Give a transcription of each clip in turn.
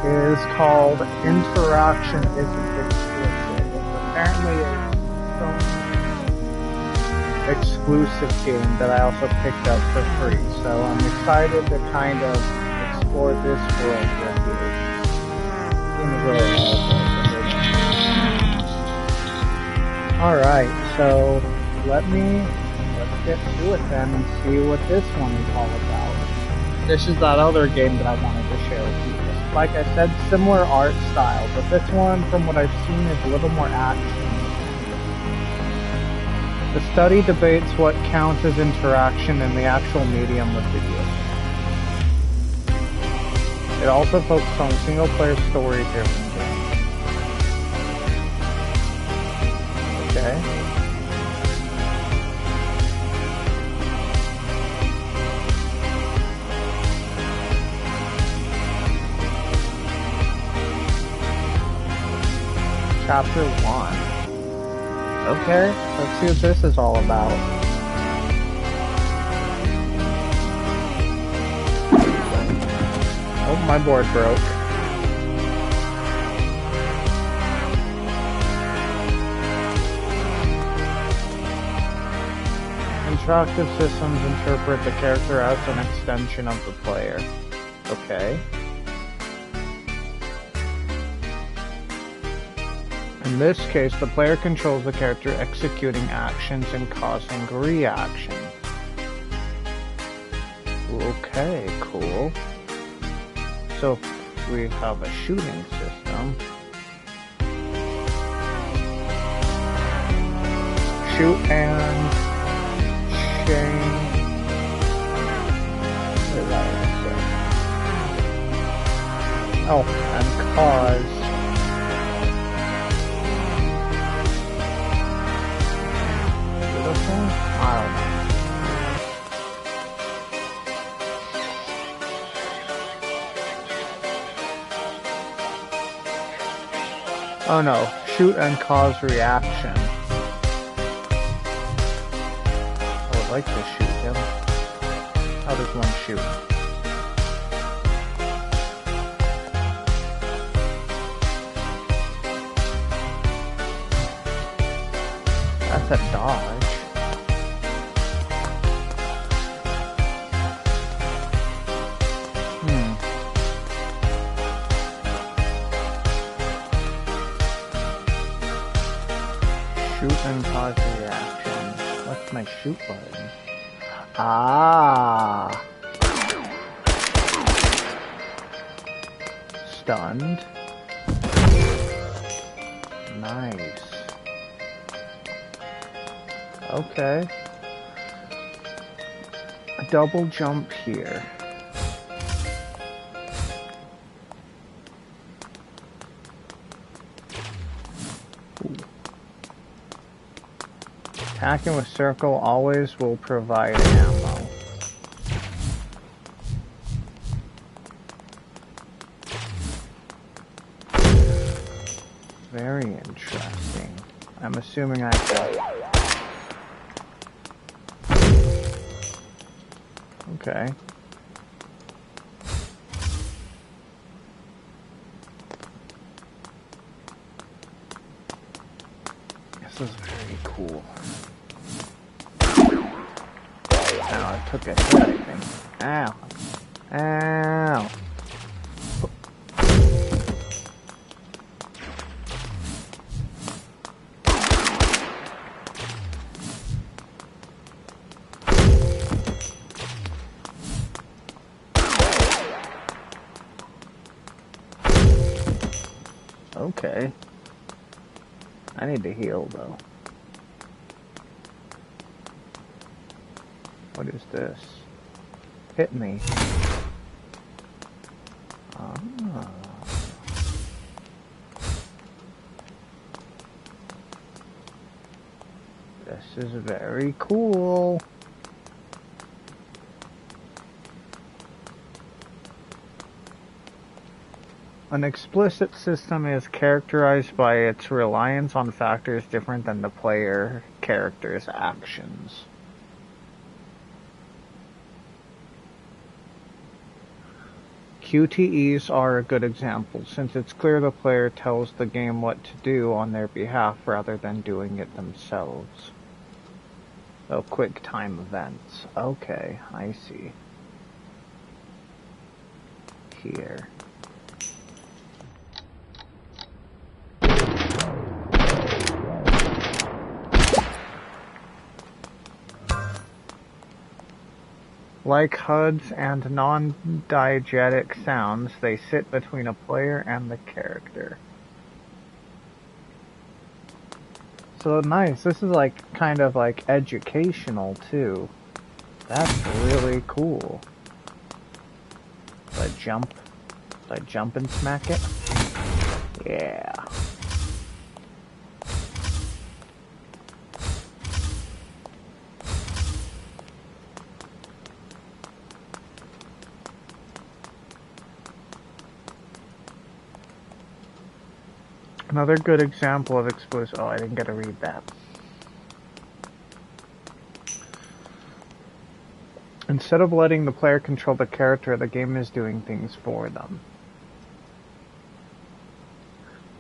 is called Interaction Isn't Explicit. It's apparently a Sony exclusive game that I also picked up for free, so I'm excited to kind of explore this world with you. Alright, so let's get to it then and see what this one is all about. This is that other game that I wanted to share with you. Like I said, similar art style, but this one, from what I've seen, is a little more action. The study debates what counts as interaction in the actual medium of video games. It also focuses on single-player story-driven games. Okay. Chapter 1. Okay, let's see what this is all about. Oh, my board broke. Interactive systems interpret the character as an extension of the player. Okay. In this case, the player controls the character executing actions and causing reactions. Okay, cool. So we have a shooting system. Shoot and change. What did I say? Oh, and cause. I don't know. Oh no, shoot and cause reaction. I would like to shoot him. How does one shoot? That's a dodge. Shoot and cause reaction. What's my shoot button? Ah! Stunned. Nice. Okay. A double jump here. Attacking with circle always will provide ammo. Very interesting. I'm assuming I can. Okay. This is very cool. Ow, I took a hit, I think. Ow. Ow. Okay. I need to heal, though. What is this? Hit me. Ah. This is very cool. An explicit system is characterized by its reliance on factors different than the player character's actions. QTEs are a good example, since it's clear the player tells the game what to do on their behalf rather than doing it themselves. Oh, quick time events. Okay, I see. Here. Like HUDs and non-diegetic sounds, they sit between a player and the character. So nice, this is like kind of like educational too. That's really cool. Do I jump? Do I jump and smack it? Yeah. Another good example of explicit. Oh, I didn't get to read that. Instead of letting the player control the character, the game is doing things for them.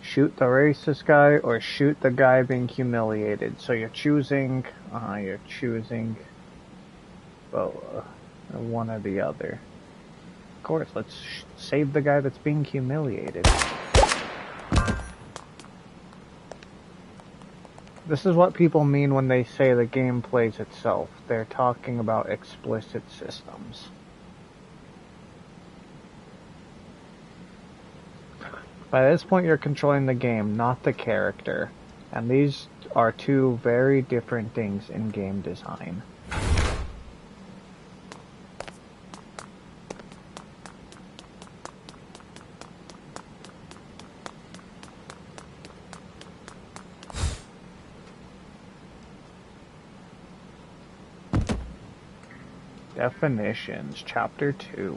Shoot the racist guy or shoot the guy being humiliated. So you're choosing, well, one or the other. Of course, let's save the guy that's being humiliated. This is what people mean when they say the game plays itself. They're talking about explicit systems. By this point, you're controlling the game, not the character. And these are two very different things in game design. Definitions, Chapter 2.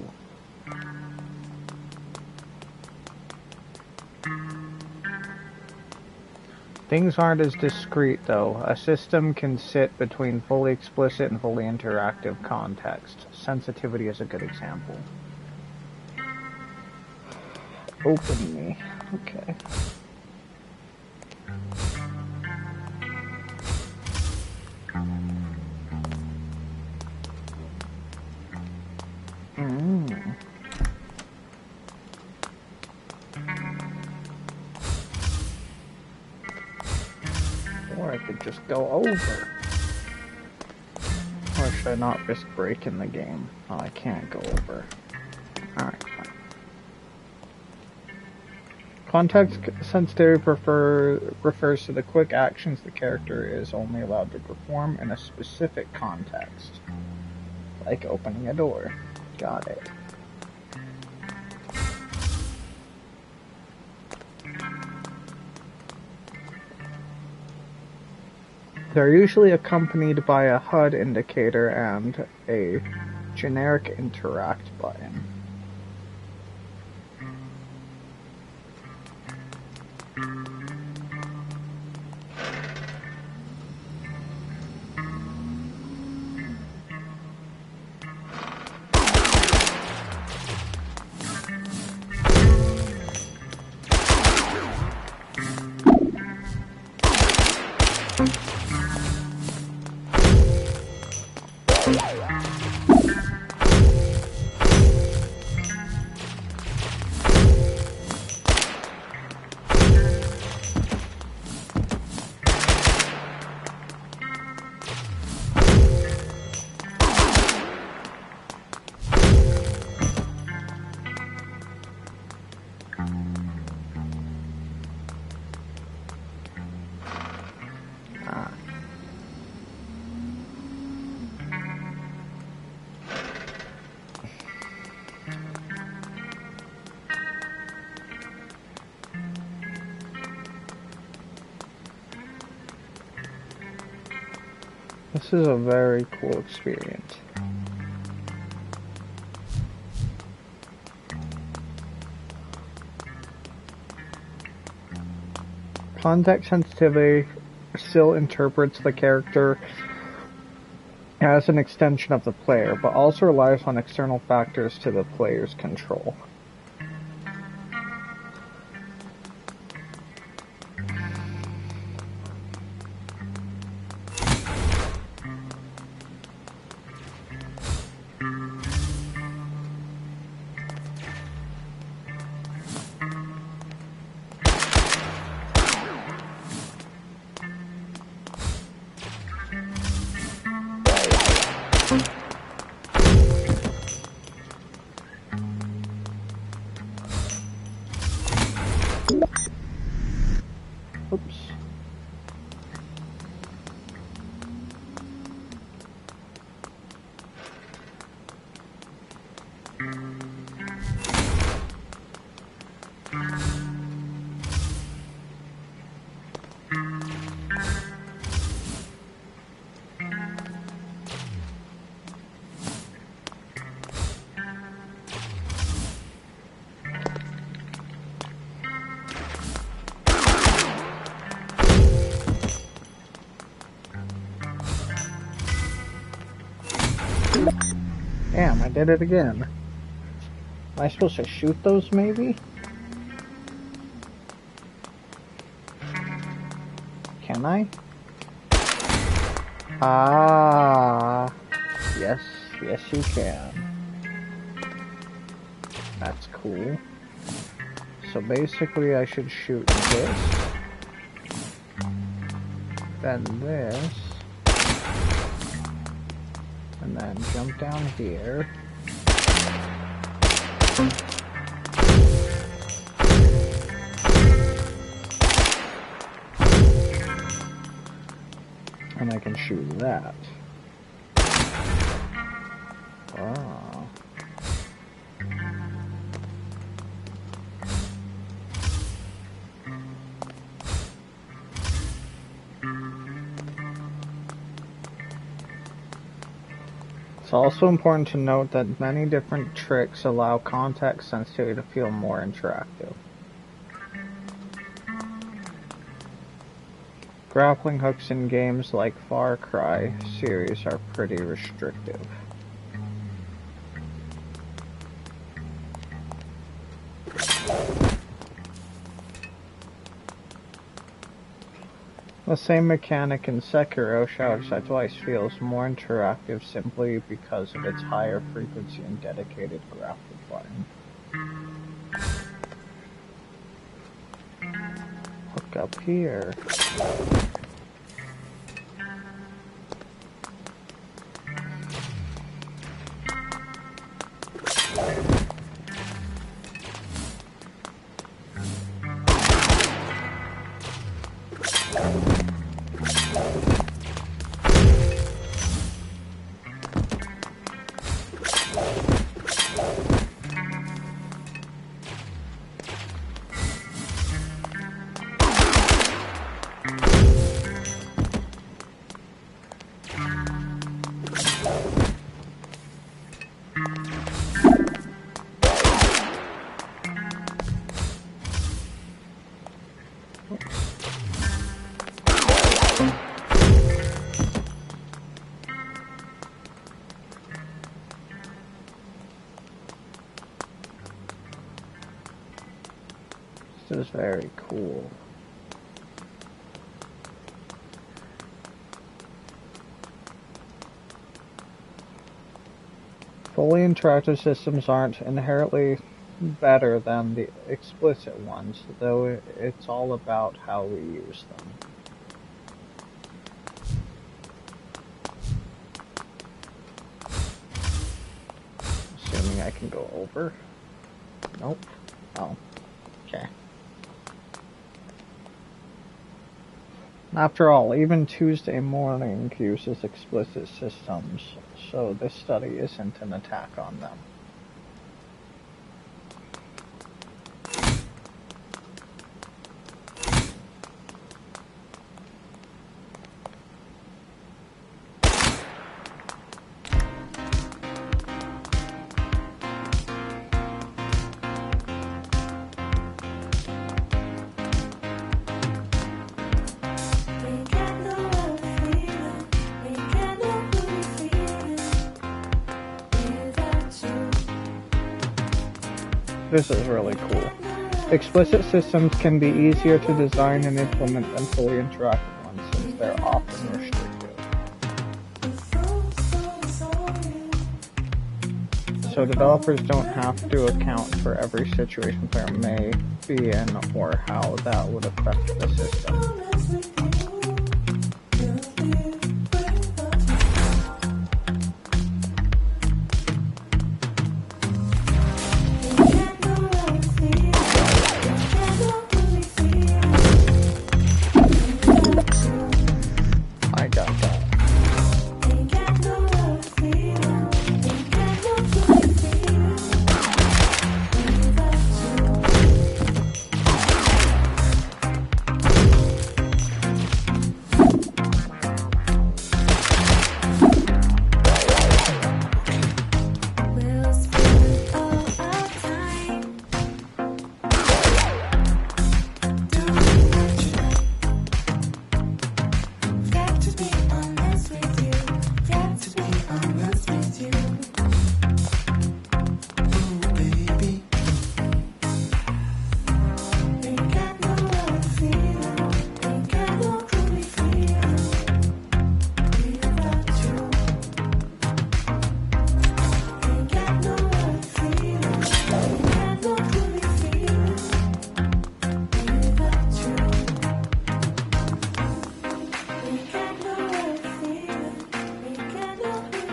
Things aren't as discrete, though. A system can sit between fully explicit and fully interactive context. Sensitivity is a good example. Open me. Okay. Or I could just go over. Or should I not risk breaking the game? Oh, I can't go over. Alright, fine. Context sensitivity refers to the quick actions the character is only allowed to perform in a specific context. Like opening a door. Got it. They're usually accompanied by a HUD indicator and a generic interact button. This is a very cool experience. Context sensitivity still interprets the character as an extension of the player, but also relies on external factors to the player's control. Oops. Damn, I did it again. Am I supposed to shoot those, maybe? Can I? Ah, yes, yes you can. That's cool. So basically I should shoot this, then this, and then jump down here. And I can shoot that. Oh. It's also important to note that many different tricks allow contact sensitivity to feel more interactive. Grappling hooks in games like Far Cry series are pretty restrictive. The same mechanic in Sekiro, Shadows Die Twice, feels more interactive simply because of its higher frequency and dedicated grapple button. Hook up here. This is very cool. Fully interactive systems aren't inherently better than the explicit ones, though it's all about how we use them. Assuming I can go over? Nope. Oh. Okay. After all, even Tuesday Morning uses explicit systems, so this study isn't an attack on them. This is really cool. Explicit systems can be easier to design and implement than fully interactive ones, since they're often restrictive. So developers don't have to account for every situation a player may be in or how that would affect the system.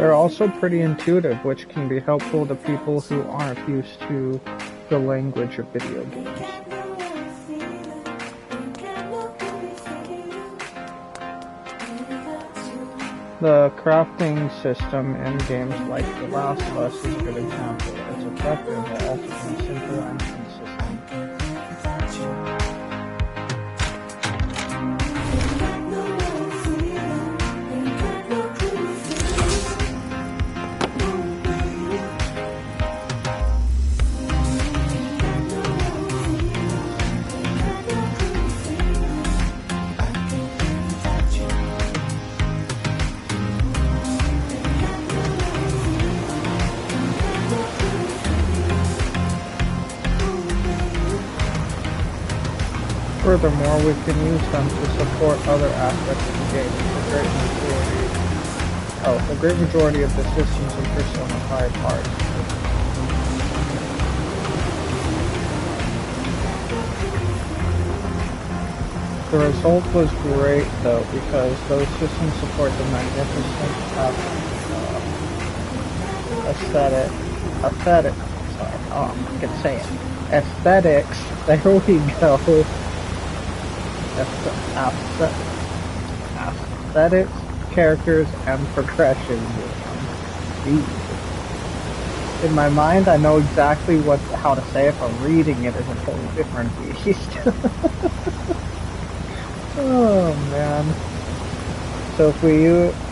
They're also pretty intuitive, which can be helpful to people who aren't used to the language of video games. The crafting system in games like The Last of Us is a good example. It's effective, but also simple and consistent. Furthermore, we can use them to support other aspects of the game. The great majority of the systems in Persona 5 parts. The result was great, though, because those systems support the magnificent aesthetics. There we go. Aesthetics, characters, and progression. In my mind, I know exactly how to say it, but reading it is a totally different beast. Oh man. So if we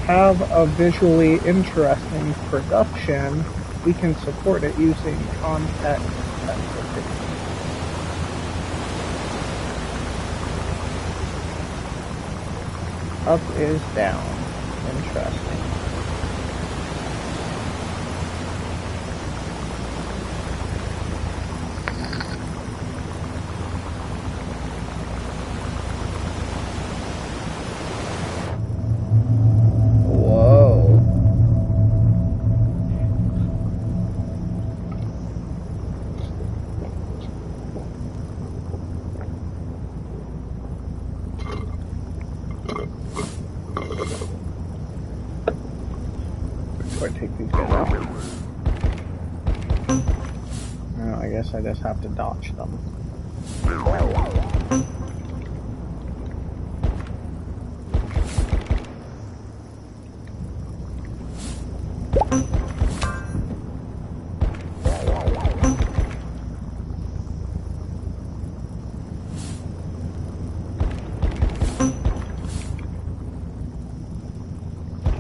have a visually interesting production, we can support it using context specific. Up is down. Interesting. I just have to dodge them.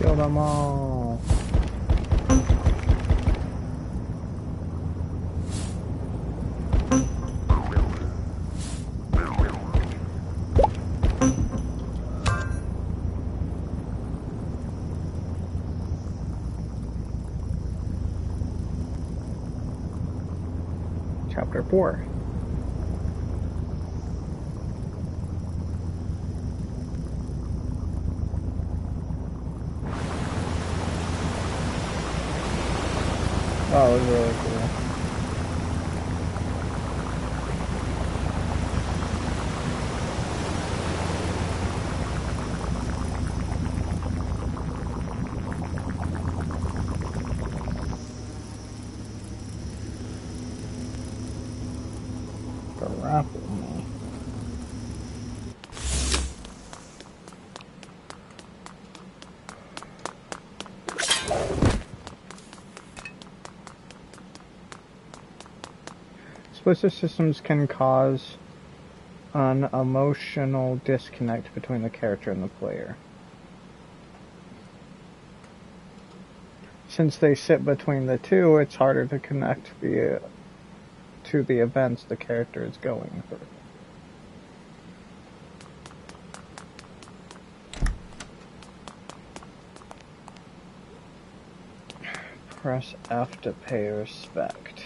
Kill them all. Chapter 4. Oh, it was really cool. Explicit systems can cause an emotional disconnect between the character and the player. Since they sit between the two, it's harder to connect to the events the character is going through. Press F to pay respect.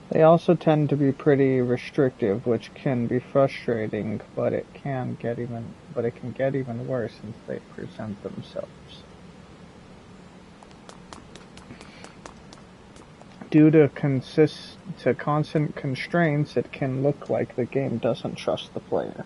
They also tend to be pretty restrictive, which can be frustrating, but it can get even worse since they present themselves. Due to constant constraints, it can look like the game doesn't trust the player.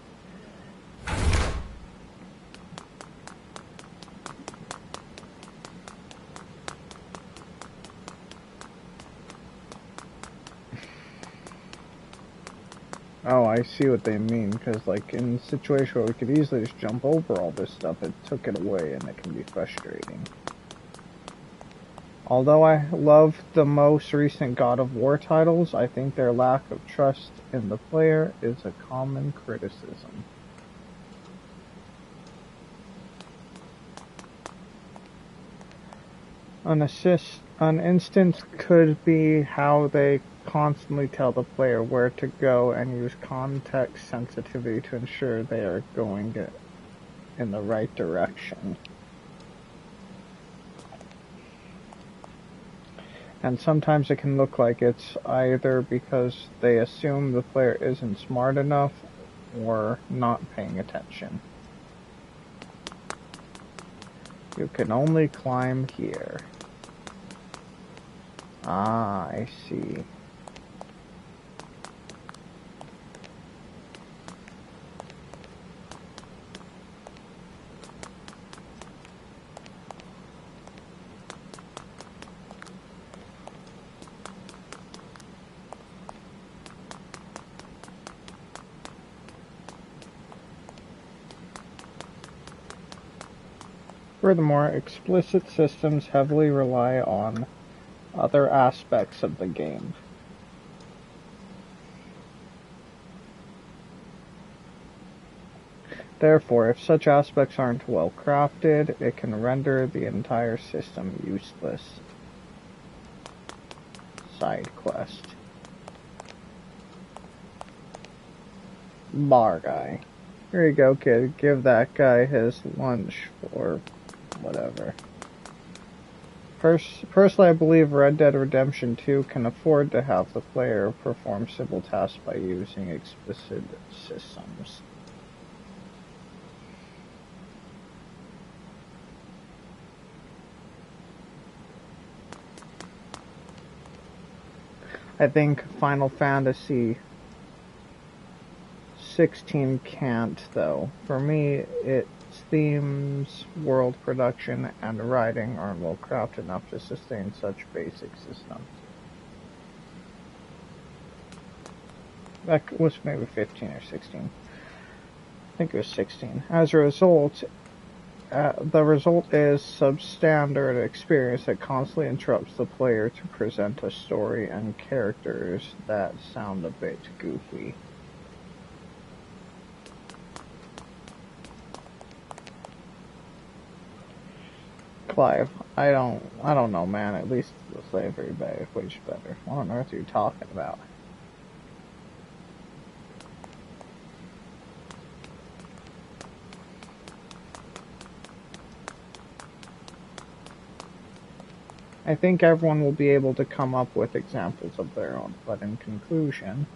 Oh, I see what they mean, because like in a situation where we could easily just jump over all this stuff, it took it away and it can be frustrating. Although I love the most recent God of War titles, I think their lack of trust in the player is a common criticism. An instance could be how they constantly tell the player where to go and use context sensitivity to ensure they are going in the right direction. And sometimes it can look like it's either because they assume the player isn't smart enough or not paying attention. You can only climb here. Ah, I see. Furthermore, explicit systems heavily rely on other aspects of the game. Therefore, if such aspects aren't well crafted, it can render the entire system useless. Side quest. Bar guy. Here you go, kid. Give that guy his lunch or whatever. Personally, I believe Red Dead Redemption 2 can afford to have the player perform simple tasks by using explicit systems. I think Final Fantasy 16 can't, though. For me, its themes, world production, and writing aren't well crafted enough to sustain such basic systems. That was maybe 15 or 16. I think it was 16. As a result, the result is substandard experience that constantly interrupts the player to present a story and characters that sound a bit goofy. Clive, I don't know, man. At least the slavery wage better. What on earth are you talking about? I think everyone will be able to come up with examples of their own, but in conclusion,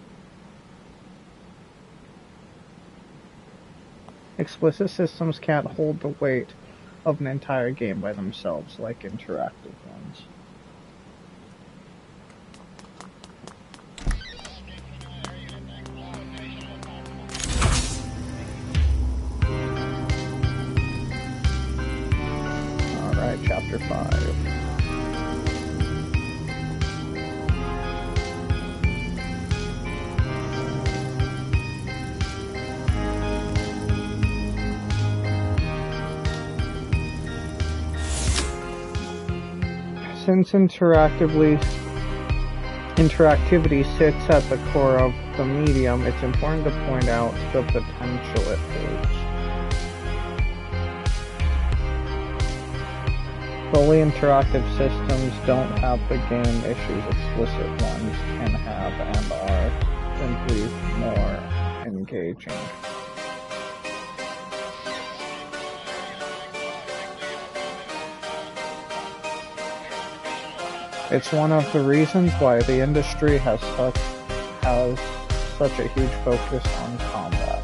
explicit systems can't hold the weight of an entire game by themselves like interactive ones. Alright, Chapter 5. Since interactivity sits at the core of the medium, it's important to point out the potential it holds. Fully interactive systems don't have the game issues explicit ones can have and are simply more engaging. It's one of the reasons why the industry has such a huge focus on combat.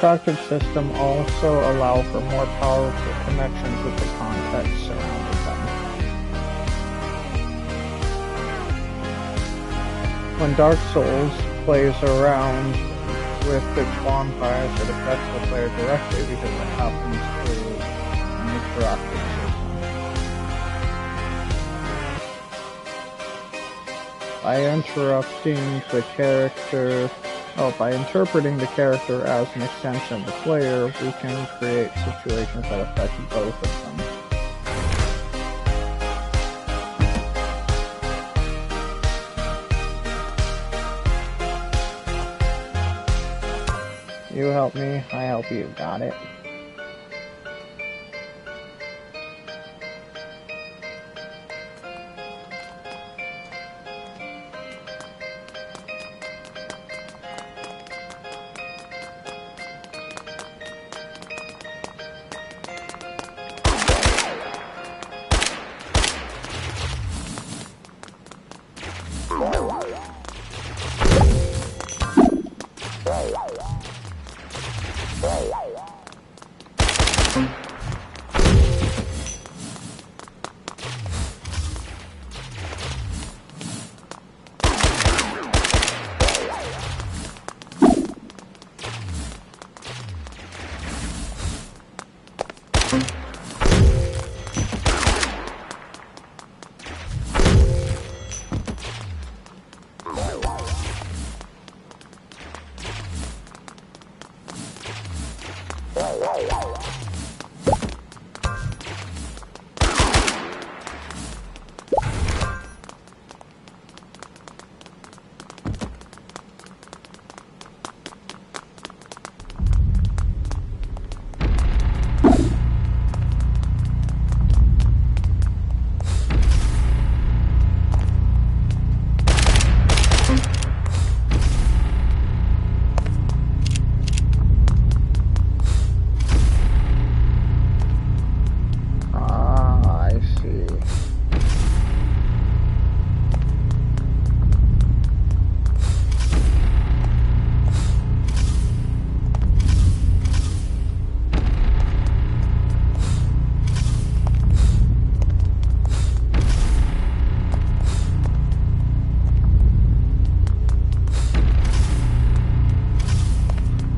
interactive system also allow for more powerful connections with the context surrounding them. When Dark Souls plays around with its bonfires, it affects the player directly because it happens through an interactive system. By interpreting the character as an extension of the player, we can create situations that affect both of them. You help me, I help you. Got it?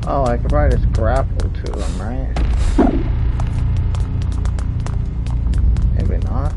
Oh, I could probably just grapple to him, right? Maybe not.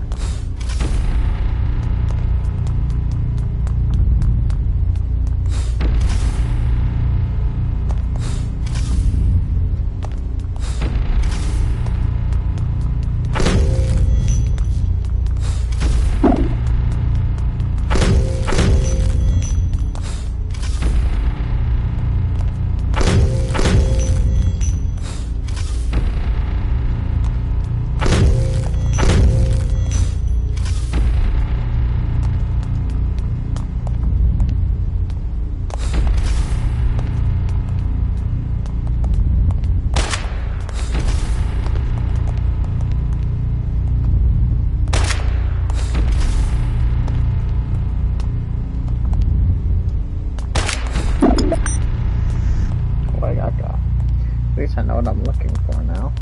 At least I know what I'm looking for now.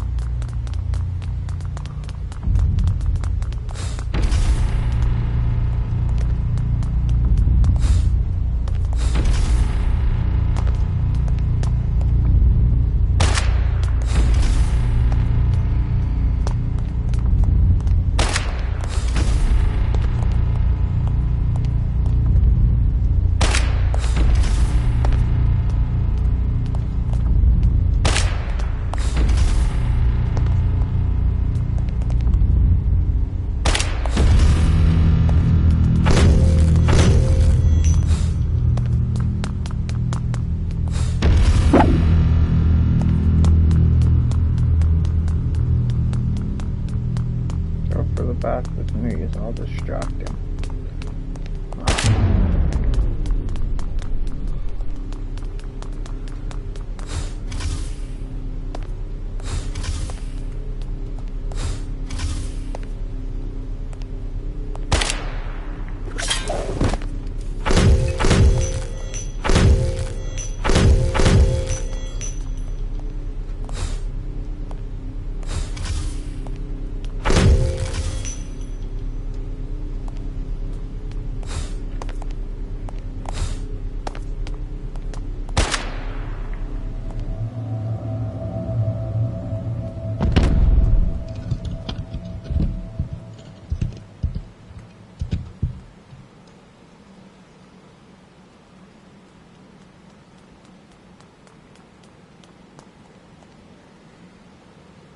Back with me, so I'll distract him.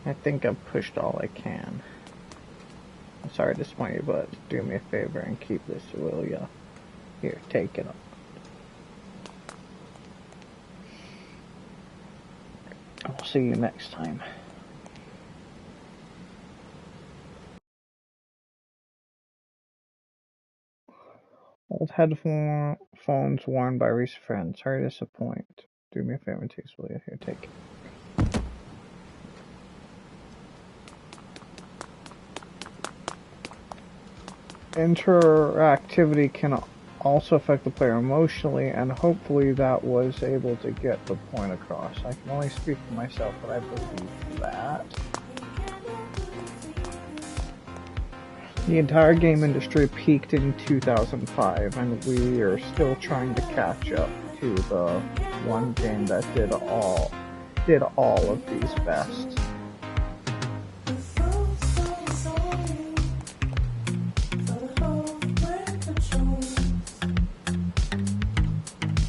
I think I've pushed all I can. I'm sorry to disappoint you, but do me a favor and keep this, will ya? Here, take it up. I'll see you next time. Old headphones worn by recent friends. Sorry to disappoint. Do me a favor and take this, will ya? Here, take it. Interactivity can also affect the player emotionally, and hopefully that was able to get the point across. I can only speak for myself, but I believe that. The entire game industry peaked in 2005, and we are still trying to catch up to the one game that did all of these best.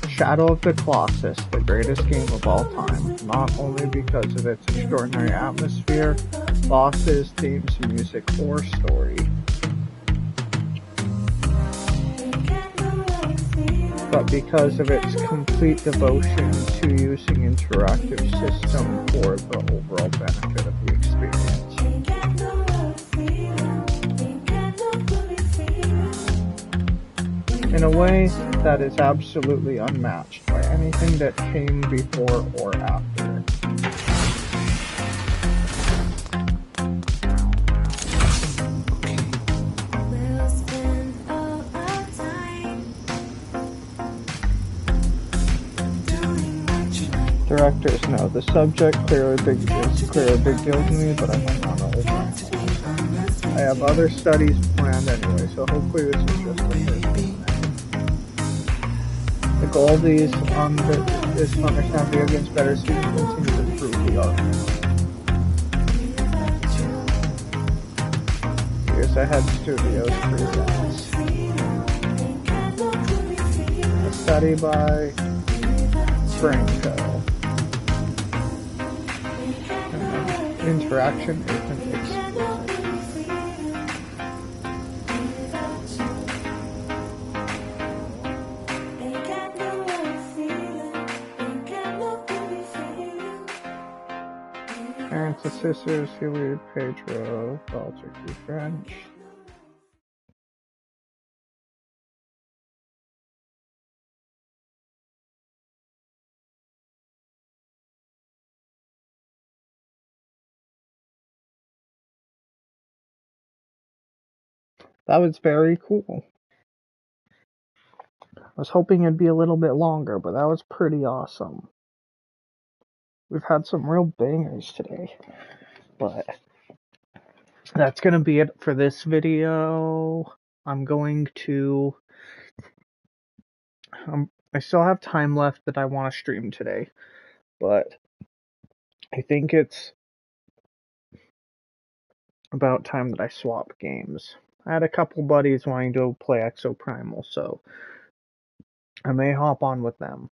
Shadow of the Colossus, the greatest game of all time, not only because of its extraordinary atmosphere, bosses, themes, music, or story, but because of its complete devotion to using interactive system for the overall benefit of the experience. In a way that is absolutely unmatched by anything that came before or after. Directors know the subject is clearly a big deal to me, but I don't want to overanalyze. I have other studies planned anyway, so hopefully this is just the first one. The goal of these is to understand video games better so you can continue to improve the art. Years Ahead Studios presents a study by Franco. Interaction isn't explicit. Parents and sisters, Huey, Pedro, Walter, French. That was very cool. I was hoping it'd be a little bit longer, but that was pretty awesome. We've had some real bangers today, but that's gonna be it for this video. I'm going to... I still have time left that I want to stream today, but I think it's about time that I swap games. I had a couple buddies wanting to play Exoprimal, so I may hop on with them.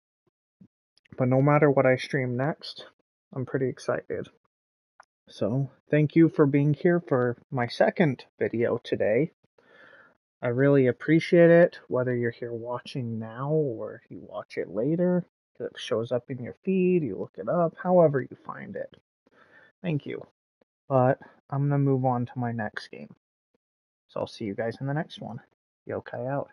But no matter what I stream next, I'm pretty excited. So, thank you for being here for my second video today. I really appreciate it, whether you're here watching now or you watch it later. It shows up in your feed, you look it up, however you find it. Thank you. But I'm going to move on to my next game. So I'll see you guys in the next one. Yokai out.